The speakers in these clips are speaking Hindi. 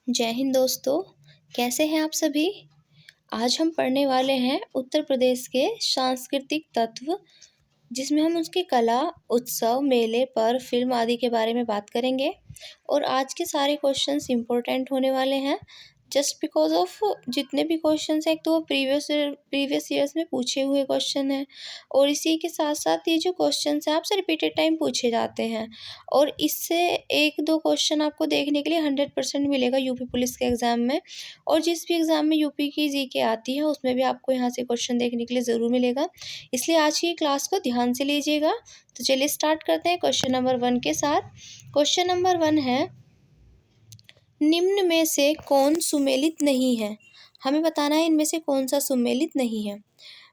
जय हिंद दोस्तों। कैसे हैं आप सभी। आज हम पढ़ने वाले हैं उत्तर प्रदेश के सांस्कृतिक तत्व, जिसमें हम उसकी कला, उत्सव, मेले, पर्व, फिल्म आदि के बारे में बात करेंगे। और आज के सारे क्वेश्चंस इम्पोर्टेंट होने वाले हैं, जस्ट बिकॉज ऑफ जितने भी क्वेश्चंस हैं, एक तो वो प्रीवियस ईयर्स में पूछे हुए क्वेश्चन हैं, और इसी के साथ साथ ये जो क्वेश्चंस हैं आपसे रिपीटेड टाइम पूछे जाते हैं। और इससे एक दो क्वेश्चन आपको देखने के लिए 100% मिलेगा यूपी पुलिस के एग्ज़ाम में। और जिस भी एग्ज़ाम में यूपी की जीके आती है उसमें भी आपको यहाँ से क्वेश्चन देखने के लिए ज़रूर मिलेगा। इसलिए आज की क्लास को ध्यान से लीजिएगा। तो चलिए स्टार्ट करते हैं क्वेश्चन नंबर 1 के साथ। क्वेश्चन नंबर 1 है, निम्न में से कौन सुमेलित नहीं है। हमें बताना है इनमें से कौन सा सुमेलित नहीं है।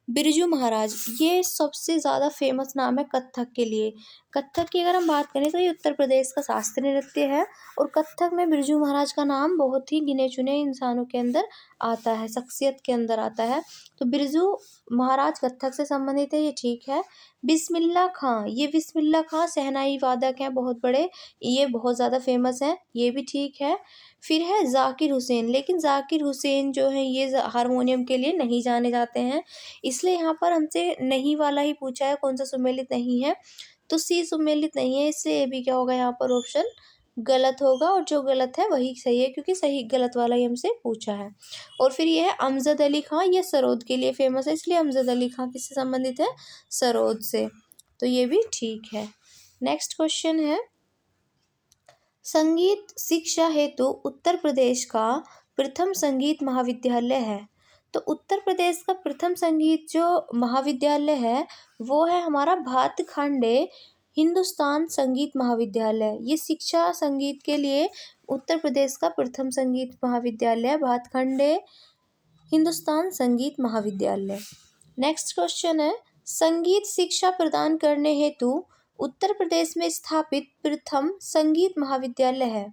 बिरजू महाराज, ये सबसे ज़्यादा फेमस नाम है कथक के लिए। कथक की अगर हम बात करें तो ये उत्तर प्रदेश का शास्त्रीय नृत्य है, और कथक में बिरजू महाराज का नाम बहुत ही गिने चुने इंसानों के अंदर आता है, शख्सियत के अंदर आता है। तो बिरजू महाराज कथक से संबंधित है, ये ठीक है। बिस्मिल्लाह खां, ये बिस्मिल्लाह खां शहनाई वादक हैं बहुत बड़े, ये बहुत ज़्यादा फेमस हैं, ये भी ठीक है। फिर है जाकिर हुसैन, लेकिन जाकिर हुसैन जो है ये हारमोनियम के लिए नहीं जाने जाते हैं, इसलिए यहाँ पर हमसे नहीं वाला ही पूछा है, कौन सा सुमेलित नहीं है। तो सी सुमेलित नहीं है, इससे ये भी क्या होगा, यहाँ पर ऑप्शन गलत होगा, और जो गलत है वही सही है, क्योंकि सही गलत वाला ही हमसे पूछा है। और फिर ये है अमजद अली खां, ये सरोद के लिए फेमस है, इसलिए अमजद अली खां किससे संबंधित है, सरोद से। तो ये भी ठीक है। नेक्स्ट क्वेश्चन है, संगीत शिक्षा हेतु उत्तर प्रदेश का प्रथम संगीत महाविद्यालय है। तो उत्तर प्रदेश का प्रथम संगीत जो महाविद्यालय है वो है हमारा भातखंडे हिंदुस्तान संगीत महाविद्यालय। ये शिक्षा संगीत के लिए उत्तर प्रदेश का प्रथम संगीत महाविद्यालय भातखंडे हिंदुस्तान संगीत महाविद्यालय। नेक्स्ट क्वेश्चन है, संगीत शिक्षा प्रदान करने हेतु उत्तर प्रदेश में स्थापित प्रथम संगीत महाविद्यालय है।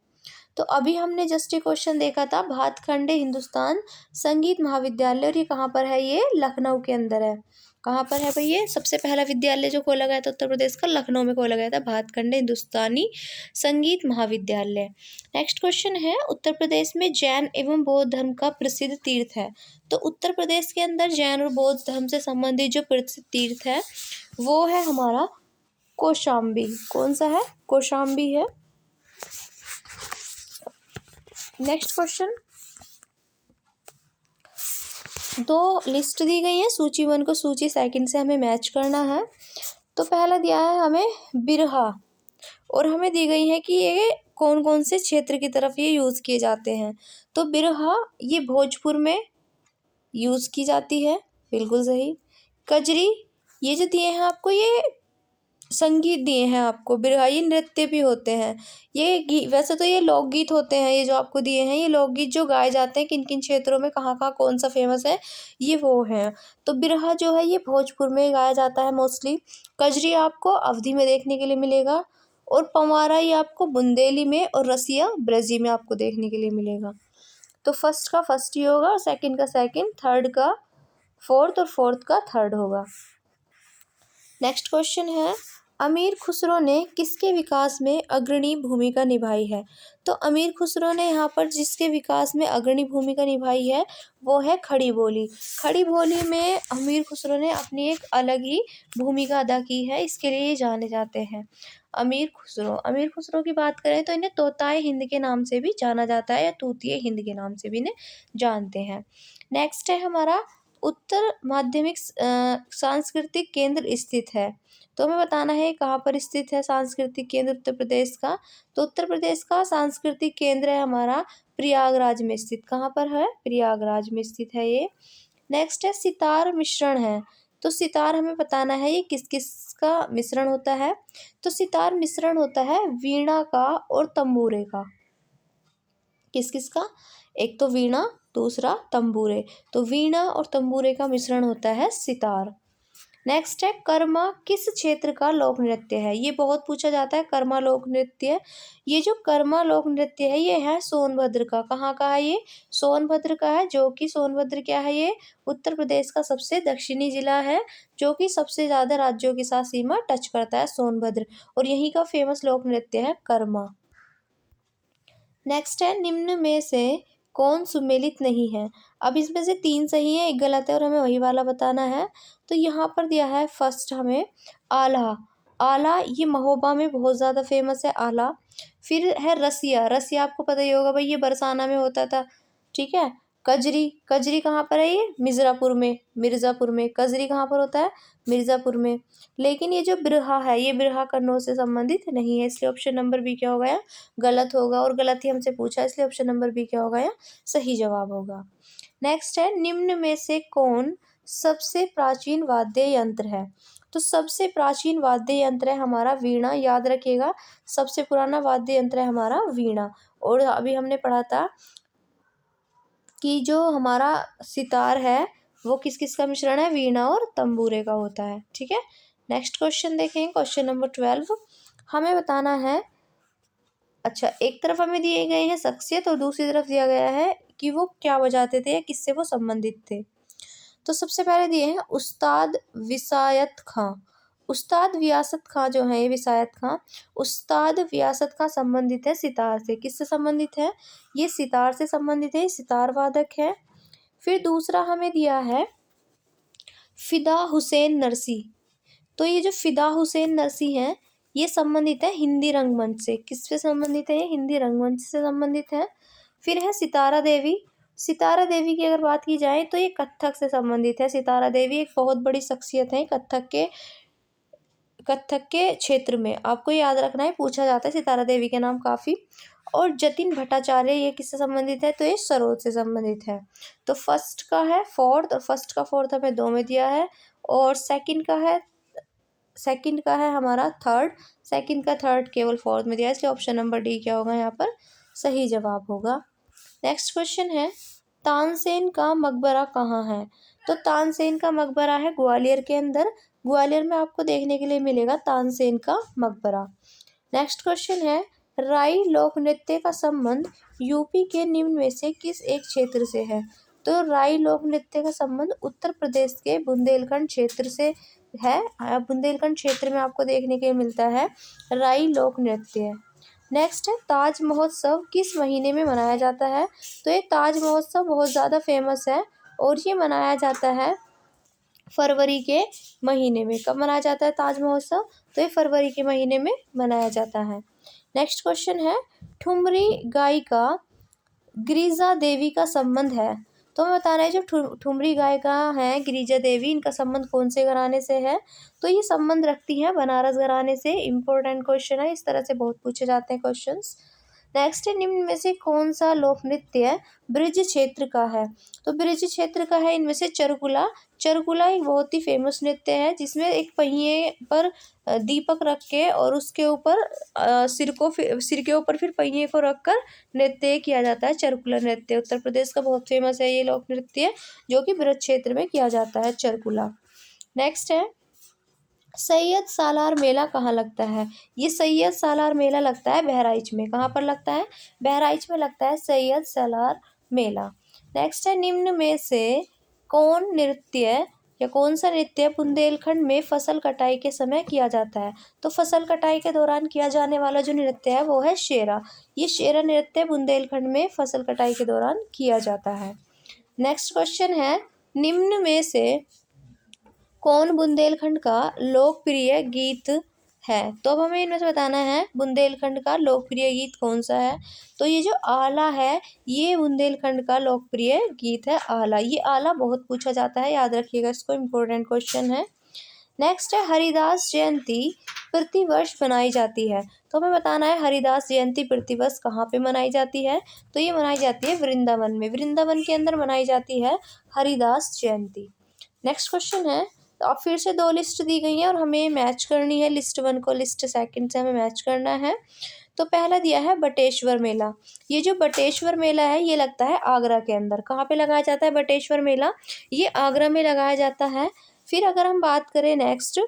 तो अभी हमने जस्ट ये क्वेश्चन देखा था, भातखंडे हिंदुस्तान संगीत महाविद्यालय, और ये कहाँ पर है, ये लखनऊ के अंदर है। कहाँ पर है भाई, ये सबसे पहला विद्यालय जो खोला गया था उत्तर प्रदेश का, लखनऊ में खोला गया था, भातखंडे हिंदुस्तानी संगीत महाविद्यालय। नेक्स्ट क्वेश्चन है, उत्तर प्रदेश में जैन एवं बौद्ध धर्म का प्रसिद्ध तीर्थ है। तो उत्तर प्रदेश के अंदर जैन और बौद्ध धर्म से संबंधित जो प्रसिद्ध तीर्थ है वो है हमारा कौशाम्बी। कौन सा है, कौशाम्बी है। नेक्स्ट क्वेश्चन, दो लिस्ट दी गई है, सूची 1 को सूची 2 से हमें मैच करना है। तो पहला दिया है हमें बिरहा, और हमें दी गई है कि ये कौन कौन से क्षेत्र की तरफ ये यूज़ किए जाते हैं। तो बिरहा ये भोजपुर में यूज़ की जाती है, बिल्कुल सही। कजरी, ये जो दिए हैं आपको, ये संगीत दिए हैं आपको। बिरहा ये नृत्य भी होते हैं, ये वैसे तो ये लोकगीत होते हैं, ये जो आपको दिए हैं ये लोकगीत जो गाए जाते हैं किन किन क्षेत्रों में, कहाँ कहाँ कौन सा फेमस है, ये वो हैं। तो बिरहा जो है ये भोजपुर में गाया जाता है मोस्टली। कजरी आपको अवधी में देखने के लिए मिलेगा, और पंवारा ये आपको बुंदेली में, और रसिया ब्रजी में आपको देखने के लिए मिलेगा। तो फर्स्ट का फर्स्ट ही होगा, सेकंड का सेकंड, थर्ड का फोर्थ, और फोर्थ का थर्ड होगा। नेक्स्ट क्वेश्चन है, अमीर खुसरो ने किसके विकास में अग्रणी भूमिका निभाई है। तो अमीर खुसरो ने यहाँ पर जिसके विकास में अग्रणी भूमिका निभाई है वो है खड़ी बोली। खड़ी बोली में अमीर खुसरो ने अपनी एक अलग ही भूमिका अदा की है, इसके लिए जाने जाते हैं अमीर खुसरो। अमीर खुसरो की बात करें तो इन्हें तोताए हिंद के नाम से भी जाना जाता है, या तूतिए हिंद के नाम से भी इन्हें जानते हैं। नेक्स्ट है हमारा, उत्तर माध्यमिक सांस्कृतिक केंद्र स्थित है। तो हमें बताना है कहाँ पर स्थित है सांस्कृतिक केंद्र उत्तर प्रदेश का। तो उत्तर प्रदेश का सांस्कृतिक केंद्र है हमारा प्रयागराज में स्थित। कहाँ पर है, प्रयागराज में स्थित है ये। नेक्स्ट है सितार मिश्रण है। तो सितार हमें बताना है ये किस किस का मिश्रण होता है। तो सितार मिश्रण होता है वीणा का और तंबूरे का। किस किस का, एक तो वीणा, दूसरा तंबूरे। तो वीणा और तंबूरे का मिश्रण होता है सितार। नेक्स्ट है, कर्मा किस क्षेत्र का लोक नृत्य है। ये बहुत पूछा जाता है, कर्मा लोक नृत्य। ये जो कर्मा लोक नृत्य है ये है सोनभद्र का। कहाँ का है ये, सोनभद्र का है, जो कि सोनभद्र क्या है, ये उत्तर प्रदेश का सबसे दक्षिणी जिला है, जो कि सबसे ज़्यादा राज्यों के साथ सीमा टच करता है सोनभद्र, और यहीं का फेमस लोक नृत्य है कर्मा। नेक्स्ट है निम्न में से कौन सुमेलित नहीं है। अब इसमें से 3 सही है, 1 गलत है और हमें वही वाला बताना है। तो यहाँ पर दिया है फर्स्ट हमें आल्हा। आला ये महोबा में बहुत ज़्यादा फेमस है आला। फिर है रसिया। रसिया आपको पता ही होगा भाई, ये बरसाना में होता था, ठीक है। कजरी। कजरी कहाँ पर है? ये मिर्ज़ापुर में। मिर्ज़ापुर में। कजरी कहाँ पर होता है? मिर्ज़ापुर में। लेकिन ये जो बिरहा है, ये बिरहा कन्नौज से संबंधित नहीं है, इसलिए ऑप्शन नंबर बी क्या होगा? गलत होगा, और गलत ही हमसे पूछा, इसलिए ऑप्शन नंबर बी क्या होगा? सही जवाब होगा। नेक्स्ट है निम्न में से कौन सबसे प्राचीन वाद्य यंत्र है। तो सबसे प्राचीन वाद्य यंत्र है हमारा वीणा। याद रखिएगा, सबसे पुराना वाद्य यंत्र है हमारा वीणा। और अभी हमने पढ़ा था कि जो हमारा सितार है वो किस किस का मिश्रण है? वीणा और तंबूरे का होता है, ठीक है। नेक्स्ट क्वेश्चन देखें, क्वेश्चन नंबर 12। हमें बताना है, अच्छा एक तरफ हमें दिए गए हैं शख्सियत और दूसरी तरफ दिया गया है कि वो क्या बजाते थे या किससे वो संबंधित थे। तो सबसे पहले दिए हैं उस्ताद विसायत खां। उस्ताद वियासत खां जो है, ये विसायत खां, उस्ताद वियासत खां संबंधित है सितार से। किससे संबंधित है? ये सितार से संबंधित है, सितार वादक है। फिर दूसरा हमें दिया है फिदा हुसैन नरसी। तो ये जो फिदा हुसैन नरसी हैं, ये संबंधित है हिंदी रंगमंच से। किससे संबंधित है? ये हिंदी रंगमंच से संबंधित है। फिर है सितारा देवी। सितारा देवी की अगर बात की जाए तो ये कथक से संबंधित है। सितारा देवी एक बहुत बड़ी शख्सियत है कथक के क्षेत्र में। आपको याद रखना है, पूछा जाता है सितारा देवी के नाम काफ़ी। और जतिन भट्टाचार्य, ये किससे संबंधित है? तो ये सरोद से संबंधित है। तो फर्स्ट का है फोर्थ, और फर्स्ट का फोर्थ हमें 2 में दिया है, और सेकंड का है हमारा थर्ड। सेकंड का थर्ड केवल फोर्थ में दिया है, इसलिए ऑप्शन नंबर डी क्या होगा यहाँ पर? सही जवाब होगा। नेक्स्ट क्वेश्चन है तानसेन का मकबरा कहाँ है। तो तानसेन का मकबरा है ग्वालियर के अंदर। ग्वालियर में आपको देखने के लिए मिलेगा तानसेन का मकबरा। नेक्स्ट क्वेश्चन है राई लोक नृत्य का संबंध यूपी के निम्न में से किस एक क्षेत्र से है। तो राई लोक नृत्य का संबंध उत्तर प्रदेश के बुंदेलखंड क्षेत्र से है। बुंदेलखंड क्षेत्र में आपको देखने के लिए मिलता है राई लोक नृत्य। नेक्स्ट है ताज महोत्सव किस महीने में मनाया जाता है। तो ये ताज महोत्सव बहुत ज़्यादा फेमस है, और ये मनाया जाता है फरवरी के महीने में। कब मनाया जाता है ताज महोत्सव? तो ये फरवरी के महीने में मनाया जाता है। नेक्स्ट क्वेश्चन है ठुमरी गायिका गिरिजा देवी का संबंध है। तो हमें बताना है जो ठुमरी गायिका हैं गिरिजा देवी, इनका संबंध कौन से घराने से है। तो ये संबंध रखती हैं बनारस घराने से। इंपॉर्टेंट क्वेश्चन है, इस तरह से बहुत पूछे जाते हैं क्वेश्चंस। नेक्स्ट है निम्न में से कौन सा लोक नृत्य ब्रिज क्षेत्र का है। तो ब्रिज क्षेत्र का है इनमें से चरकुला। चरकुला एक बहुत ही फेमस नृत्य है, जिसमें एक पहिए पर दीपक रख के और उसके ऊपर सिर के ऊपर फिर पहिए को रखकर नृत्य किया जाता है। चरकुला नृत्य उत्तर प्रदेश का बहुत फेमस है, ये लोक नृत्य जो कि ब्रज क्षेत्र में किया जाता है, चरकुला। नेक्स्ट है सैयद सालार मेला कहाँ लगता है। ये सैयद सालार मेला लगता है बहराइच में। कहाँ पर लगता है? बहराइच में लगता है सैयद सालार मेला। नेक्स्ट है निम्न में से कौन नृत्य या कौन सा नृत्य बुंदेलखंड में फसल कटाई के समय किया जाता है। तो फसल कटाई के दौरान किया जाने वाला जो नृत्य है वो है शेरा। ये शेरा नृत्य बुंदेलखंड में फसल कटाई के दौरान किया जाता है। नेक्स्ट क्वेश्चन है निम्न में से कौन बुंदेलखंड का लोकप्रिय गीत है। तो अब हमें इनमें से बताना है बुंदेलखंड का लोकप्रिय गीत कौन सा है। तो ये जो आला है, ये बुंदेलखंड का लोकप्रिय गीत है आला। ये आला बहुत पूछा जाता है, याद रखिएगा इसको, इम्पोर्टेंट क्वेश्चन है। नेक्स्ट है हरिदास जयंती प्रतिवर्ष मनाई जाती है। तो हमें बताना है हरिदास जयंती प्रतिवर्ष कहाँ पे मनाई जाती है। तो ये मनाई जाती है वृंदावन में। वृंदावन के अंदर मनाई जाती है हरिदास जयंती। नेक्स्ट क्वेश्चन है, तो अब फिर से 2 लिस्ट दी गई हैं और हमें मैच करनी है लिस्ट 1 को लिस्ट 2 से हमें मैच करना है। तो पहला दिया है बटेश्वर मेला। ये जो बटेश्वर मेला है ये लगता है आगरा के अंदर। कहाँ पे लगाया जाता है बटेश्वर मेला? ये आगरा में लगाया जाता है। फिर अगर हम बात करें नेक्स्ट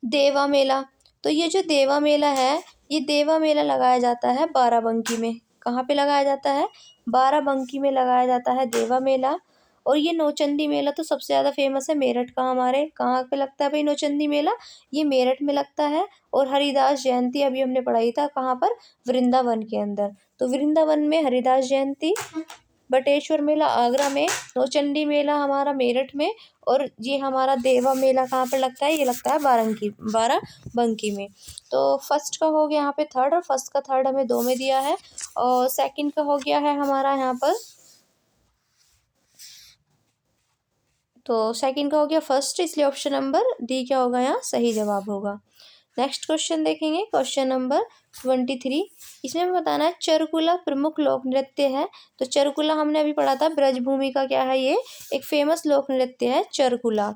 देवा मेला, तो ये जो देवा मेला है, ये देवा मेला लगाया जाता है बाराबंकी में। कहाँ पे लगाया जाता है? बाराबंकी में लगाया जाता है देवा मेला। और ये नौचंदी मेला तो सबसे ज़्यादा फेमस है मेरठ का, हमारे कहाँ पे लगता है भाई नौचंदी मेला, ये मेरठ में लगता है। और हरिदास जयंती अभी हमने पढ़ाई था कहाँ पर, वृंदावन के अंदर। तो वृंदावन में हरिदास जयंती, बटेश्वर मेला आगरा में, नौचंडी मेला हमारा मेरठ में, और ये हमारा देवा मेला कहाँ पर लगता है, ये लगता है बाराबंकी में। तो फर्स्ट का हो गया यहाँ पे थर्ड, और फर्स्ट का थर्ड हमें 2 में दिया है, और सेकंड का हो गया है हमारा यहाँ पर, तो सेकंड का हो गया फर्स्ट, इसलिए ऑप्शन नंबर डी क्या होगा यहाँ सही जवाब होगा। नेक्स्ट क्वेश्चन देखेंगे, क्वेश्चन नंबर 23। इसमें हमें बताना है चरकुला प्रमुख लोक नृत्य है। तो चरकुला हमने अभी पढ़ा था, ब्रजभूमि का क्या है, ये एक फेमस लोक नृत्य है चरकुला।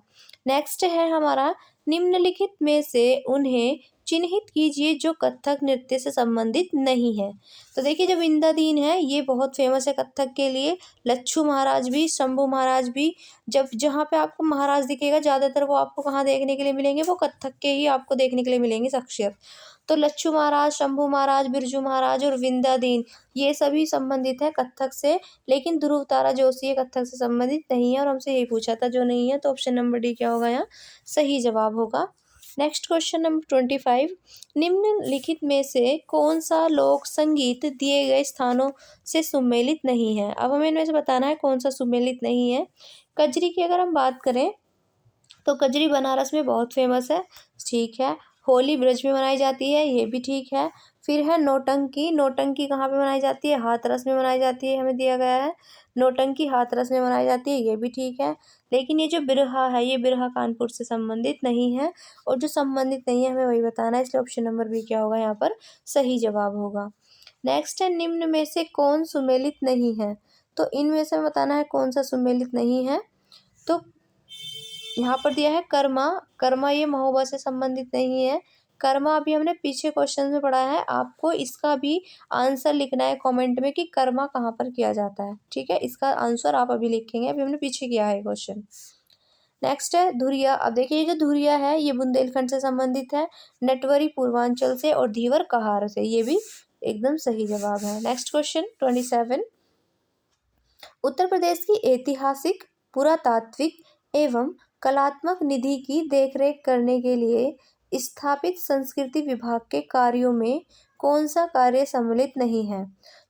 नेक्स्ट है हमारा, निम्नलिखित में से उन्हें चिन्हित कीजिए जो कथक नृत्य से संबंधित नहीं है। तो देखिए जो विंध्याधीन है ये बहुत फेमस है कथक के लिए, लच्छू महाराज भी, शंभू महाराज भी। जब जहाँ पे आपको महाराज दिखेगा ज़्यादातर वो आपको कहाँ देखने के लिए मिलेंगे, वो कथक के ही आपको देखने के लिए मिलेंगे शख्सियत। तो लच्छू महाराज, शंभू महाराज, बिरजू महाराज और विंध्याधीन ये सभी संबंधित है कथक से, लेकिन ध्रुव तारा जोशी ये कथक से संबंधित नहीं है, और हमसे यही पूछा था जो नहीं है, तो ऑप्शन नंबर डी क्या होगा यहाँ सही जवाब होगा। Next question number 25। निम्नलिखित में से कौन सा लोक संगीत दिए गए स्थानों से सुमेलित नहीं है। अब हमें इनमें से बताना है कौन सा सुमेलित नहीं है। कजरी की अगर हम बात करें तो कजरी बनारस में बहुत फेमस है, ठीक है। होली ब्रज में मनाई जाती है, ये भी ठीक है। फिर है नौटंकी, नौटंकी कहाँ पे मनाई जाती है, हाथरस में मनाई जाती है, हमें दिया गया है नौटंकी हाथरस में मनाई जाती है, ये भी ठीक है। लेकिन ये जो बिरहा है ये बिरहा कानपुर से संबंधित नहीं है, और जो संबंधित नहीं है हमें वही बताना है, इसलिए ऑप्शन नंबर बी क्या होगा यहाँ पर सही जवाब होगा। नेक्स्ट है, निम्न में से कौन सुमेलित नहीं है। तो इनमें से बताना है कौन सा सुमेलित नहीं है। तो यहाँ पर दिया है कर्मा, कर्मा ये महोबा से संबंधित नहीं है। कर्मा अभी हमने पीछे क्वेश्चन में पढ़ा है, आपको इसका भी आंसर लिखना है कमेंट में कि कर्मा कहाँ पर किया जाता है, ठीक है। इसका आंसर आप अभी लिखेंगे, अभी हमने पीछे किया है क्वेश्चन। नेक्स्ट है धुरिया। अब देखिए ये जो धुरिया है ये बुंदेलखंड से संबंधित है, नटवरी पूर्वांचल से, और धीवर कहार से, ये भी एकदम सही जवाब है। Next question 27। उत्तर प्रदेश की ऐतिहासिक, पुरातात्विक एवं कलात्मक निधि की देखरेख करने के लिए स्थापित संस्कृति विभाग के कार्यों में कौन सा कार्य सम्मिलित नहीं है।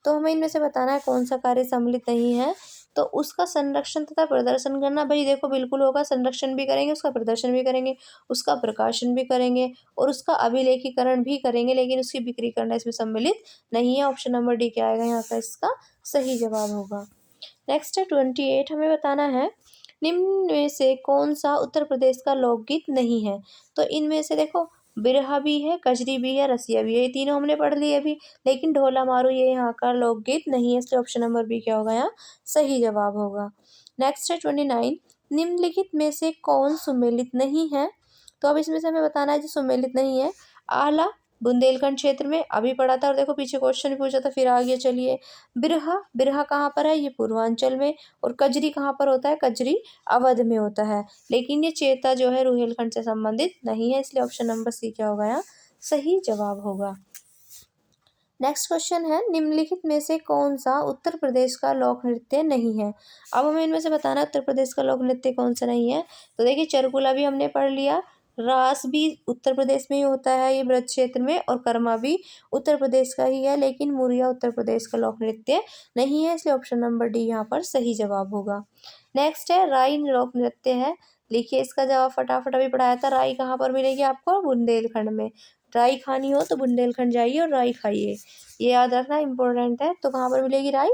तो हमें इनमें से बताना है कौन सा कार्य सम्मिलित नहीं है। तो उसका संरक्षण तथा प्रदर्शन करना, भाई देखो बिल्कुल होगा, संरक्षण भी करेंगे, उसका प्रदर्शन भी करेंगे, उसका प्रकाशन भी करेंगे, और उसका अभिलेखीकरण भी करेंगे, लेकिन उसकी बिक्री करना इसमें सम्मिलित नहीं है। ऑप्शन नंबर डी क्या आएगा यहाँ का इसका सही जवाब होगा। नेक्स्ट है 28। हमें बताना है निम्न में से कौन सा उत्तर प्रदेश का लोकगीत नहीं है। तो इनमें से देखो बिरहा भी है, कजरी भी है, रसिया भी है, ये तीनों हमने पढ़ लिए अभी, लेकिन ढोला मारू ये यहाँ का लोकगीत नहीं है, इसलिए ऑप्शन नंबर बी क्या होगा यहाँ सही जवाब होगा। नेक्स्ट है 29। निम्नलिखित में से कौन सुमेलित नहीं है। तो अब इसमें से हमें बताना है जो सुमेलित नहीं है। आला बुंदेलखंड क्षेत्र में अभी पढ़ा था, और देखो पीछे क्वेश्चन भी पूछा था, फिर आगे चलिए। बिरहा, बिरहा कहाँ पर है, ये पूर्वांचल में। और कजरी कहाँ पर होता है, कजरी अवध में होता है। लेकिन ये चेता जो है रुहेलखंड से संबंधित नहीं है, इसलिए ऑप्शन नंबर सी क्या होगा यहाँ सही जवाब होगा। नेक्स्ट क्वेश्चन है, निम्नलिखित में से कौन सा उत्तर प्रदेश का लोक नृत्य नहीं है। अब हमें इनमें से बताना है उत्तर प्रदेश का लोक नृत्य कौन सा नहीं है। तो देखिए चरकुला भी हमने पढ़ लिया, रास भी उत्तर प्रदेश में ही होता है ये ब्रज क्षेत्र में, और कर्मा भी उत्तर प्रदेश का ही है, लेकिन मुरिया उत्तर प्रदेश का लोक नृत्य नहीं है, इसलिए ऑप्शन नंबर डी यहाँ पर सही जवाब होगा। नेक्स्ट है राई लोक नृत्य है, लिखिए इसका जवाब फटाफट, अभी पढ़ाया था। राई कहाँ पर मिलेगी आपको, बुंदेलखंड में। राई खानी हो तो बुंदेलखंड जाइए और राई खाइए, ये याद रखना इंपॉर्टेंट है। तो कहाँ पर मिलेगी राई,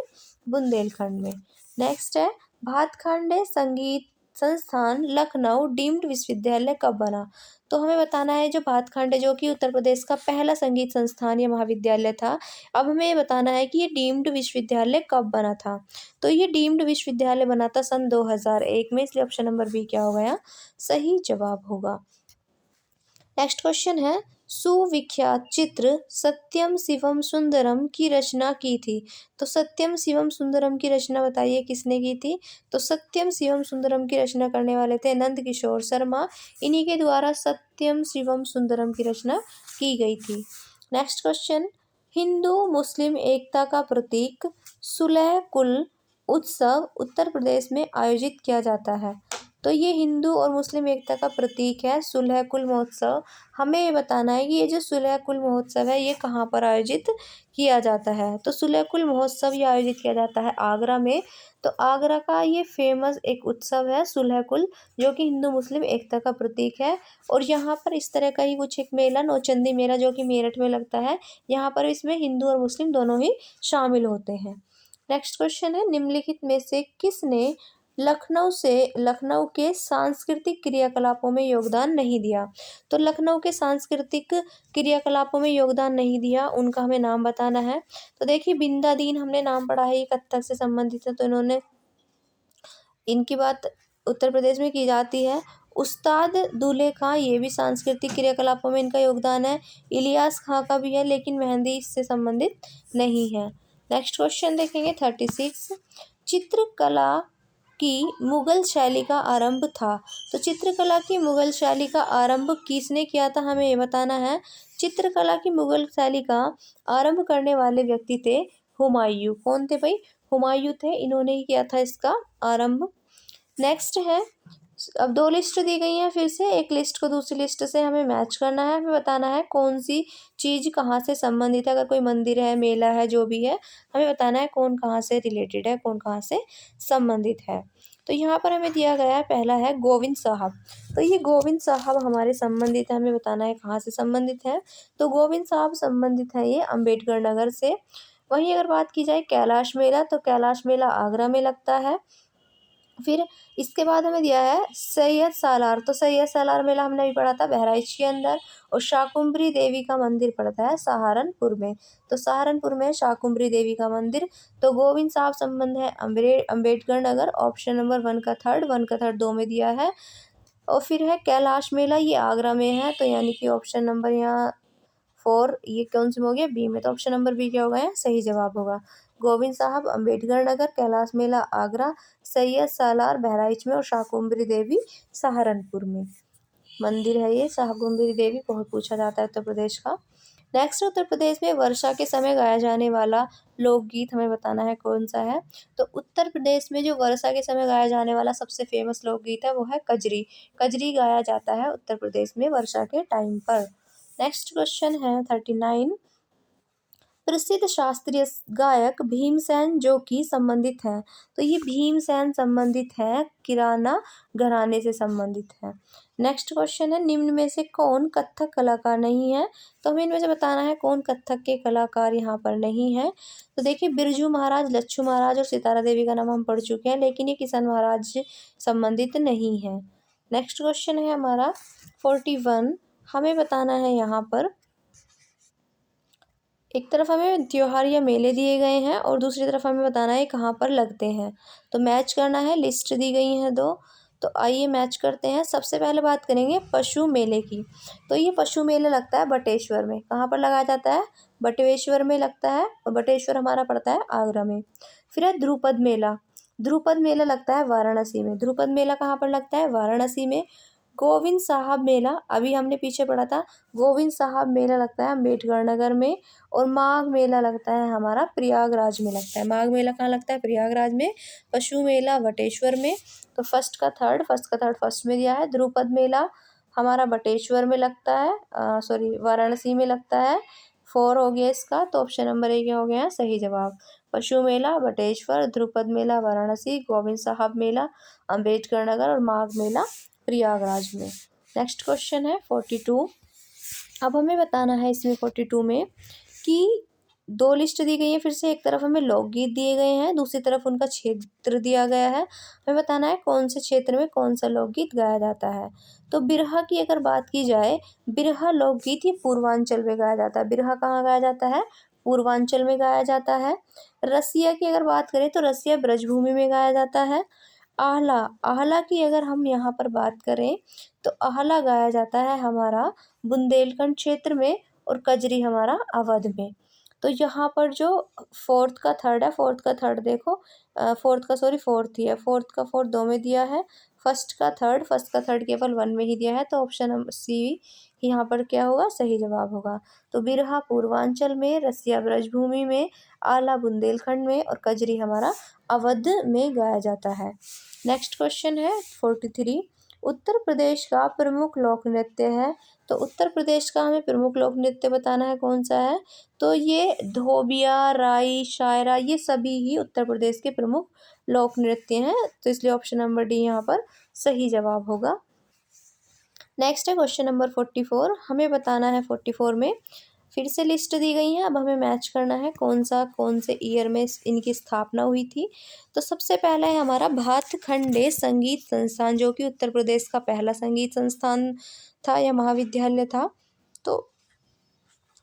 बुंदेलखंड में। नेक्स्ट है भातखंडे संगीत संस्थान लखनऊ डीम्ड विश्वविद्यालय कब बना। तो हमें बताना है जो भातखंडे जो कि उत्तर प्रदेश का पहला संगीत संस्थान या महाविद्यालय था, अब हमें ये बताना है कि ये डीम्ड विश्वविद्यालय कब बना था। तो ये डीम्ड विश्वविद्यालय बना था सन 2001 में, इसलिए ऑप्शन नंबर बी क्या होगा यहाँ सही जवाब होगा। नेक्स्ट क्वेश्चन है, सुविख्यात चित्र सत्यम शिवम सुंदरम की रचना की थी। तो सत्यम शिवम सुंदरम की रचना बताइए किसने की थी। तो सत्यम शिवम सुंदरम की रचना करने वाले थे नंद किशोर शर्मा, इन्हीं के द्वारा सत्यम शिवम सुंदरम की रचना की गई थी। नेक्स्ट क्वेश्चन, हिंदू मुस्लिम एकता का प्रतीक सुलह कुल उत्सव उत्तर प्रदेश में आयोजित किया जाता है? तो ये हिंदू और मुस्लिम एकता का प्रतीक है, सुलह कुल महोत्सव। हमें ये बताना है कि ये जो सुलह कुल महोत्सव है ये कहाँ पर आयोजित किया जाता है? तो सुलह कुल महोत्सव ये आयोजित किया जाता है आगरा में। तो आगरा का ये फेमस एक उत्सव है सुलह कुल, जो कि हिंदू मुस्लिम एकता का प्रतीक है। और यहाँ पर इस तरह का ही कुछ एक मेला, नौचंदी मेला, जो कि मेरठ में लगता है। यहाँ पर इसमें हिंदू और मुस्लिम दोनों ही शामिल होते हैं। नेक्स्ट क्वेश्चन है, निम्नलिखित में से किसने लखनऊ के सांस्कृतिक क्रियाकलापों में योगदान नहीं दिया? तो लखनऊ के सांस्कृतिक क्रियाकलापों में योगदान नहीं दिया, उनका हमें नाम बताना है। तो देखिए, बिंदा दीन हमने नाम पढ़ा है, ये कथक से संबंधित है, तो इन्होंने इनकी बात उत्तर प्रदेश में की जाती है। उस्ताद दूल्हे खां, ये भी सांस्कृतिक क्रियाकलापों में इनका योगदान है। इलियास खां का भी है, लेकिन मेहंदी इससे संबंधित नहीं है। नेक्स्ट क्वेश्चन देखेंगे 36। चित्रकला की मुगल शैली का आरंभ था। तो चित्रकला की मुगल शैली का आरंभ किसने किया था, हमें ये बताना है। चित्रकला की मुगल शैली का आरंभ करने वाले व्यक्ति थे हुमायूं। कौन थे भाई? हुमायूं थे, इन्होंने ही किया था इसका आरंभ। नेक्स्ट है, अब दो लिस्ट दी गई हैं, फिर से एक लिस्ट को दूसरी लिस्ट से हमें मैच करना है। हमें बताना है कौन सी चीज़ कहाँ से संबंधित है। अगर कोई मंदिर है, मेला है, जो भी है, हमें बताना है कौन कहाँ से रिलेटेड है, कौन कहाँ से संबंधित है। तो यहाँ पर हमें दिया गया है, पहला है गोविंद साहब। तो ये गोविंद साहब हमारे संबंधित है, हमें बताना है कहाँ से संबंधित है। तो गोविंद साहब संबंधित है ये अम्बेडकर नगर से। वहीं अगर बात की जाए कैलाश मेला, तो कैलाश मेला आगरा में लगता है। फिर इसके बाद हमें दिया है सैयद सालार। तो सैयद सालार मेला हमने भी पढ़ा था बहराइच के अंदर। और शाकुंभरी देवी का मंदिर पड़ता है सहारनपुर में। तो सहारनपुर में शाकुंभरी देवी का मंदिर। तो गोविंद साहब संबंध है अम्बेडकर नगर। ऑप्शन नंबर 1 का थर्ड 2 में दिया है। और फिर है कैलाश मेला, ये आगरा में है, तो यानी कि ऑप्शन नंबर यहाँ 4, ये कौन सी में हो गया? बी में। तो ऑप्शन नंबर बी क्या होगा? यहाँ सही जवाब होगा। गोविंद साहब अम्बेडकर नगर, कैलाश मेला आगरा, सैयद सालार बहराइच में और शाकुंभरी देवी सहारनपुर में मंदिर है ये। शाकुंभरी देवी बहुत पूछा जाता है उत्तर प्रदेश का। नेक्स्ट, उत्तर प्रदेश में वर्षा के समय गाया जाने वाला लोकगीत हमें बताना है कौन सा है। तो उत्तर प्रदेश में जो वर्षा के समय गाया जाने वाला सबसे फेमस लोकगीत है वो है कजरी। कजरी गाया जाता है उत्तर प्रदेश में वर्षा के टाइम पर। नेक्स्ट क्वेश्चन है 39। प्रसिद्ध शास्त्रीय गायक भीमसेन जो कि संबंधित है। तो ये भीमसेन संबंधित है, किराना घराने से संबंधित है। नेक्स्ट क्वेश्चन है, निम्न में से कौन कथक कलाकार नहीं है? तो हमें इनमें से बताना है कौन कथक के कलाकार यहाँ पर नहीं है। तो देखिए, बिरजू महाराज, लच्छू महाराज और सितारा देवी का नाम हम पढ़ चुके हैं, लेकिन ये किशन महाराज से संबंधित नहीं है। नेक्स्ट क्वेश्चन है हमारा 41। हमें बताना है यहाँ पर, एक तरफ हमें त्योहार या मेले दिए गए हैं और दूसरी तरफ हमें बताना है कहाँ पर लगते हैं। तो मैच करना है, लिस्ट दी गई हैं 2। तो आइए मैच करते हैं। सबसे पहले बात करेंगे पशु मेले की। तो ये पशु मेला लगता है बटेश्वर में। कहाँ पर लगाया जाता है? बटेश्वर में लगता है, और बटेश्वर हमारा पड़ता है आगरा में। फिर है ध्रुपद मेला। ध्रुपद मेला लगता है वाराणसी में। ध्रुपद मेला कहाँ पर लगता है? वाराणसी में। गोविंद साहब मेला, अभी हमने पीछे पढ़ा था, गोविंद साहब मेला लगता है अम्बेडकर नगर में। और माघ मेला लगता है हमारा प्रयागराज में लगता है। माघ मेला कहाँ लगता है? प्रयागराज में। पशु मेला बटेश्वर में। तो फर्स्ट का थर्ड फर्स्ट में दिया है। ध्रुपद मेला हमारा बटेश्वर में लगता है, सॉरी वाराणसी में लगता है। 4 हो गया इसका, तो ऑप्शन नंबर ए क्या हो गया? सही जवाब। पशु मेला बटेश्वर, ध्रुपद मेला वाराणसी, गोविंद साहब मेला अम्बेडकर नगर और माघ मेला प्रयागराज में। नेक्स्ट क्वेश्चन है 42। अब हमें बताना है इसमें 42 में कि 2 लिस्ट दी गई है, फिर से एक तरफ हमें लोकगीत दिए गए हैं, दूसरी तरफ उनका क्षेत्र दिया गया है। हमें बताना है कौन से क्षेत्र में कौन सा लोकगीत गाया जाता है। तो बिरहा की अगर बात की जाए, बिरहा लोकगीत ही पूर्वांचल में गाया जाता है। बिरहा कहाँ गाया जाता है? पूर्वांचल में गाया जाता है। रसिया की अगर बात करें तो रसिया ब्रजभूमि में गाया जाता है। आहला, आहला की अगर हम यहाँ पर बात करें तो आहला गाया जाता है हमारा बुंदेलखंड क्षेत्र में, और कजरी हमारा अवध में। तो यहाँ पर जो फोर्थ का थर्ड है, फोर्थ का थर्ड देखो, फोर्थ ही है, फोर्थ का फोर्थ दो में दिया है, फर्स्ट का थर्ड केवल वन में ही दिया है। तो ऑप्शन नंबर सी यहाँ पर क्या होगा, सही जवाब होगा। तो बिरहा पूर्वांचल में, रसिया ब्रजभूमि में, आला बुंदेलखंड में और कजरी हमारा अवध में गाया जाता है। नेक्स्ट क्वेश्चन है 43, उत्तर प्रदेश का प्रमुख लोक नृत्य है। तो उत्तर प्रदेश का हमें प्रमुख लोक नृत्य बताना है, कौन सा है। तो ये धोबिया, राई, शायरा, ये सभी ही उत्तर प्रदेश के प्रमुख लोक नृत्य हैं। तो इसलिए ऑप्शन नंबर डी यहाँ पर सही जवाब होगा। नेक्स्ट है क्वेश्चन नंबर 44, हमें बताना है 44 में फिर से लिस्ट दी गई है, अब हमें मैच करना है कौन से ईयर में इनकी स्थापना हुई थी। तो सबसे पहला है हमारा भातखंडे संगीत संस्थान, जो कि उत्तर प्रदेश का पहला संगीत संस्थान था या महाविद्यालय था। तो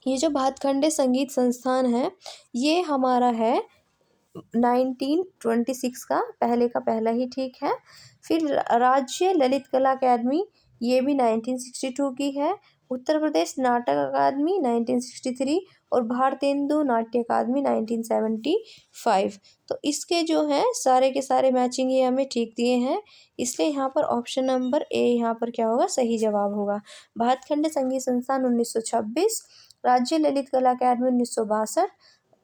ये जो भातखंडे संगीत संस्थान है, ये हमारा है 1926 का पहला ही ठीक है। फिर राज्य ललित कला अकादमी, ये भी 1962 की है। उत्तर प्रदेश नाटक अकादमी 1963 और भारतेंदु नाट्य अकादमी 1975। तो इसके जो हैं सारे के सारे मैचिंग ये हमें ठीक दिए हैं, इसलिए यहाँ पर ऑप्शन नंबर ए यहाँ पर क्या होगा, सही जवाब होगा। भातखंडे संगीत संस्थान 1926, राज्य ललित कला अकादमी 1962,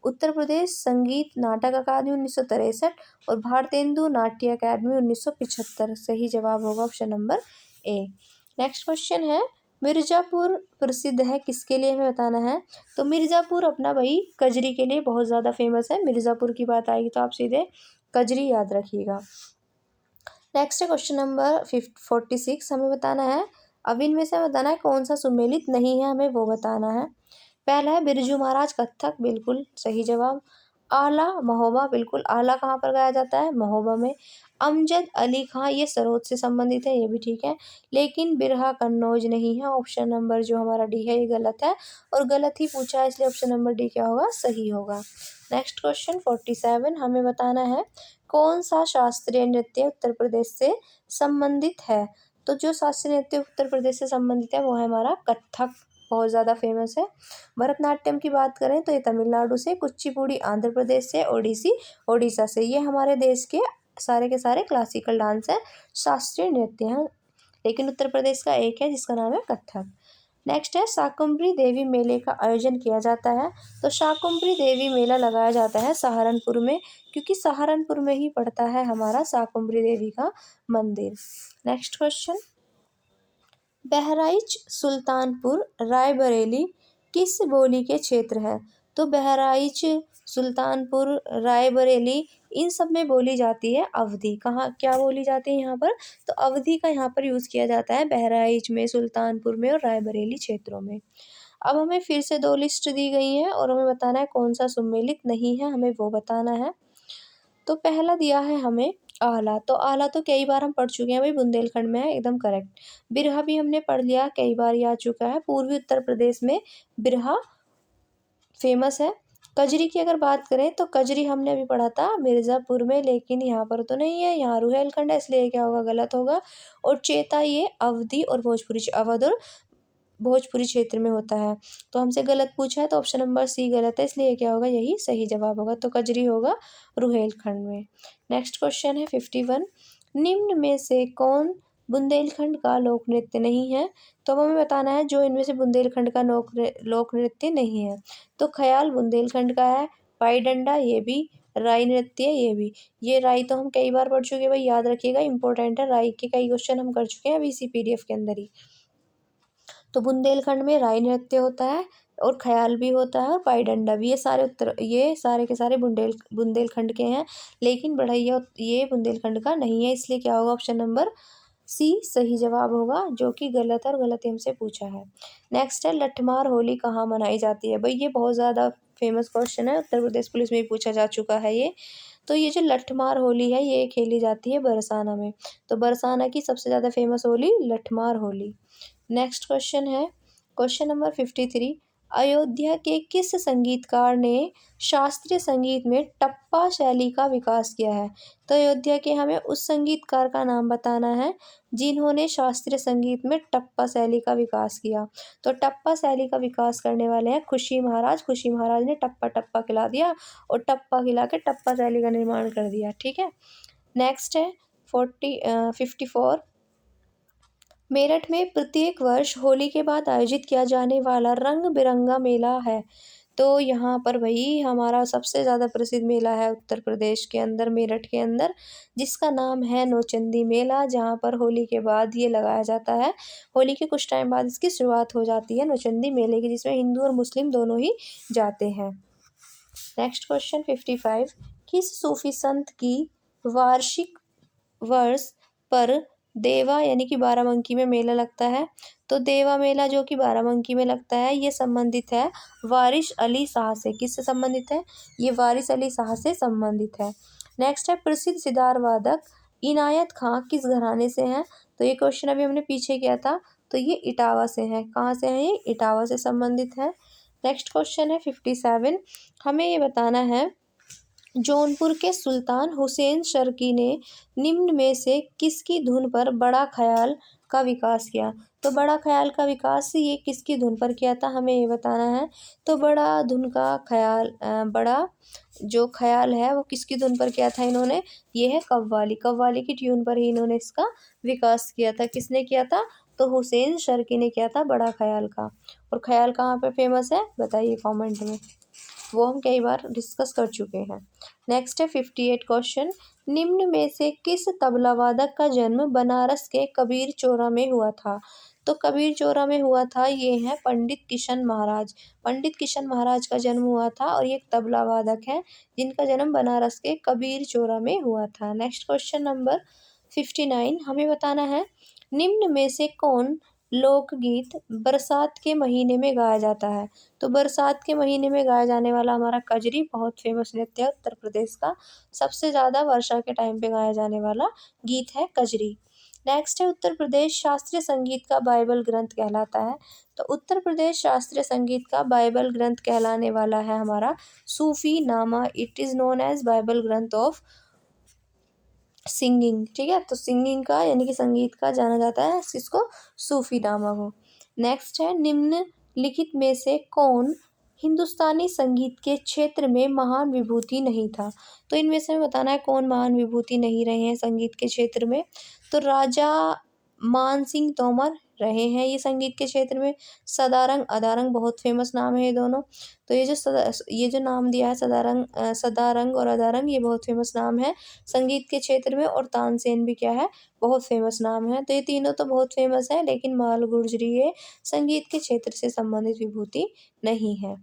उत्तर प्रदेश संगीत नाटक अकादमी 1963 और भारतेंदु नाट्य अकादमी 1975। सही जवाब होगा option number A. Next question है, मिर्ज़ापुर प्रसिद्ध है किसके लिए, हमें बताना है। तो मिर्ज़ापुर अपना भाई कजरी के लिए बहुत ज़्यादा फेमस है। मिर्ज़ापुर की बात आएगी तो आप सीधे कजरी याद रखिएगा। नेक्स्ट है क्वेश्चन नंबर 46, हमें बताना है, अब इनमें से बताना है कौन सा सुमेलित नहीं है, हमें वो बताना है। पहला है बिरजू महाराज कथक, बिल्कुल सही जवाब। आला महोबा, बिल्कुल आला कहाँ पर गाया जाता है, महोबा में। अमजद अली खां, ये सरोद से संबंधित है, ये भी ठीक है। लेकिन बिरहा कन्नौज नहीं है, ऑप्शन नंबर जो हमारा डी है ये गलत है और गलत ही पूछा है, इसलिए ऑप्शन नंबर डी क्या होगा, सही होगा। नेक्स्ट क्वेश्चन 47, हमें बताना है कौन सा शास्त्रीय नृत्य उत्तर प्रदेश से संबंधित है। तो जो शास्त्रीय नृत्य उत्तर प्रदेश से संबंधित है वो है हमारा कथक, बहुत ज़्यादा फेमस है। भरतनाट्यम की बात करें तो ये तमिलनाडु से, कुचिपुड़ी आंध्र प्रदेश से, ओडिसी ओडिशा से। ये हमारे देश के सारे क्लासिकल डांस हैं, शास्त्रीय नृत्य हैं, लेकिन उत्तर प्रदेश का एक है जिसका नाम है कथक। नेक्स्ट है शाकुंभरी देवी मेले का आयोजन किया जाता है। तो शाकुंभरी देवी मेला लगाया जाता है सहारनपुर में, क्योंकि सहारनपुर में ही पड़ता है हमारा शाकुंभरी देवी का मंदिर। नेक्स्ट क्वेश्चन, बहराइच सुल्तानपुर रायबरेली किस बोली के क्षेत्र है। तो बहराइच सुल्तानपुर रायबरेली इन सब में बोली जाती है अवधी। कहाँ क्या बोली जाती है यहाँ पर, तो अवधी का यहाँ पर यूज़ किया जाता है बहराइच में, सुल्तानपुर में और रायबरेली क्षेत्रों में। अब हमें फिर से दो लिस्ट दी गई हैं और हमें बताना है कौन सा सुमेलित नहीं है, हमें वो बताना है। तो पहला दिया है हमें आला, तो आला तो कई बार हम पढ़ चुके हैं भाई, बुंदेलखंड में है, एकदम करेक्ट। बिरहा भी हमने पढ़ लिया, कई बार ये आ चुका है, पूर्वी उत्तर प्रदेश में बिरहा फेमस है। कजरी की अगर बात करें तो कजरी हमने अभी पढ़ा था मिर्ज़ापुर में, लेकिन यहाँ पर तो नहीं है, यहाँ रुहेलखंड है, इसलिए क्या होगा, गलत होगा। और चेता ये अवधि और भोजपुरी, अवध और भोजपुरी क्षेत्र में होता है। तो हमसे गलत पूछा है तो ऑप्शन नंबर सी गलत है, इसलिए क्या होगा, यही सही जवाब होगा। तो कजरी होगा रुहेलखंड में। नेक्स्ट क्वेश्चन है 51, निम्न में से कौन बुंदेलखंड का लोक नृत्य नहीं है। तो हमें बताना है जो इनमें से बुंदेलखंड का लोक नृत्य नहीं है। तो ख्याल बुंदेलखंड का है, पाई डंडा ये भी, राई नृत्य ये भी। ये राई तो हम कई बार पढ़ चुके हैं भाई, याद रखिएगा, इंपॉर्टेंट है, राई के कई क्वेश्चन हम कर चुके हैं अभी इसी PDF के अंदर ही। तो बुंदेलखंड में राई नृत्य होता है और ख्याल भी होता है और पाई डंडा भी, ये सारे के सारे बुंदेलखंड के हैं, लेकिन बढ़ैया ये बुंदेलखंड का नहीं है, इसलिए क्या होगा, ऑप्शन नंबर सी सही जवाब होगा, जो कि गलत है और गलत हमसे पूछा है। नेक्स्ट है लठमार होली कहाँ मनाई जाती है। भाई ये बहुत ज़्यादा फेमस क्वेश्चन है, उत्तर प्रदेश पुलिस में भी पूछा जा चुका है ये। तो ये जो लठमार होली है ये खेली जाती है बरसाना में। तो बरसाना की सबसे ज़्यादा famous Holi Lathmar Holi. Next question है क्वेश्चन नंबर 53, अयोध्या के किस संगीतकार ने शास्त्रीय संगीत में टप्पा शैली का विकास किया है? तो अयोध्या के हमें उस संगीतकार का नाम बताना है जिन्होंने शास्त्रीय संगीत में टप्पा शैली का विकास किया। तो टप्पा शैली का विकास करने वाले हैं खुशी महाराज। खुशी महाराज ने टप्पा टप्पा खिला दिया और टप्पा खिला के टप्पा शैली का निर्माण कर दिया। ठीक है। नेक्स्ट है 54। मेरठ में प्रत्येक वर्ष होली के बाद आयोजित किया जाने वाला रंग बिरंगा मेला है। तो यहाँ पर भाई हमारा सबसे ज़्यादा प्रसिद्ध मेला है उत्तर प्रदेश के अंदर, मेरठ के अंदर, जिसका नाम है नौचंदी मेला, जहाँ पर होली के बाद ये लगाया जाता है। होली के कुछ टाइम बाद इसकी शुरुआत हो जाती है नौचंदी मेले की, जिसमें हिंदू और मुस्लिम दोनों ही जाते हैं। Next question 55। किस सूफी संत की वार्षिक वर्ष पर देवा यानी कि बाराबंकी में मेला लगता है? तो देवा मेला जो कि बाराबंकी में लगता है ये संबंधित है वारिस अली शाह से। किससे संबंधित है? ये वारिस अली शाह से संबंधित है। नेक्स्ट है प्रसिद्ध सितार वादक इनायत खां किस घराने से हैं? तो ये क्वेश्चन अभी हमने पीछे किया था, तो ये इटावा से है। कहाँ से है? ये इटावा से संबंधित है। नेक्स्ट क्वेश्चन है 57। हमें ये बताना है जौनपुर के सुल्तान हुसैन शर्की ने निम्न में से किसकी धुन पर बड़ा ख्याल का विकास किया? तो बड़ा ख्याल का विकास ये किसकी धुन पर किया था, हमें ये बताना है। तो बड़ा धुन का ख्याल बड़ा जो ख्याल है वो किसकी धुन पर किया था इन्होंने? ये है कव्वाली। कव्वाली की ट्यून पर ही इन्होंने इसका विकास किया था। किसने किया था? तो हुसैन शर्की ने किया था बड़ा ख्याल का। और ख्याल कहाँ पे फेमस है बताइए कमेंट में, वो हम कई बार डिस्कस कर चुके हैं। नेक्स्ट है 58 क्वेश्चन। निम्न में से किस तबला वादक का जन्म बनारस के कबीर चौरा में हुआ था? तो कबीर चौरा में हुआ था ये है पंडित किशन महाराज। पंडित किशन महाराज का जन्म हुआ था और ये एक तबला वादक है जिनका जन्म बनारस के कबीर चौरा में हुआ था। Next question number 59। हमें बताना है निम्न में से कौन लोकगीत बरसात के महीने में गाया जाता है? तो बरसात के महीने में गाया जाने वाला हमारा कजरी बहुत फेमस नृत्य है उत्तर प्रदेश का। सबसे ज़्यादा वर्षा के टाइम पे गाया जाने वाला गीत है कजरी। नेक्स्ट है उत्तर प्रदेश शास्त्रीय संगीत का बाइबल ग्रंथ कहलाता है? तो उत्तर प्रदेश शास्त्रीय संगीत का बाइबल ग्रंथ कहलाने वाला है हमारा सूफी नामा। It is known as Bible ग्रंथ ऑफ सिंगिंग। ठीक है, तो सिंगिंग का यानी कि संगीत का जाना जाता है इसको सूफी नामा को। नेक्स्ट है निम्नलिखित में से कौन हिंदुस्तानी संगीत के क्षेत्र में महान विभूति नहीं था? तो इनमें से हमें बताना है कौन महान विभूति नहीं रहे हैं संगीत के क्षेत्र में। तो राजा मान सिंह तोमर रहे हैं ये संगीत के क्षेत्र में। सदारंग अदारंग बहुत फेमस नाम है ये दोनों। तो ये जो नाम दिया है सदारंग और अदारंग ये बहुत फेमस नाम है संगीत के क्षेत्र में। और तानसेन भी क्या है, बहुत फेमस नाम है। तो ये तीनों तो बहुत फेमस है, लेकिन माल गुर्जरी ये संगीत के क्षेत्र से संबंधित विभूति नहीं है।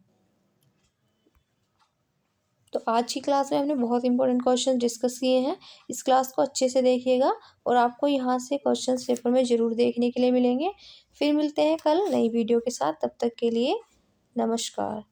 तो आज की क्लास में हमने बहुत इंपॉर्टेंट क्वेश्चन डिस्कस किए हैं। इस क्लास को अच्छे से देखिएगा और आपको यहाँ से क्वेश्चन पेपर में ज़रूर देखने के लिए मिलेंगे। फिर मिलते हैं कल नई वीडियो के साथ, तब तक के लिए नमस्कार।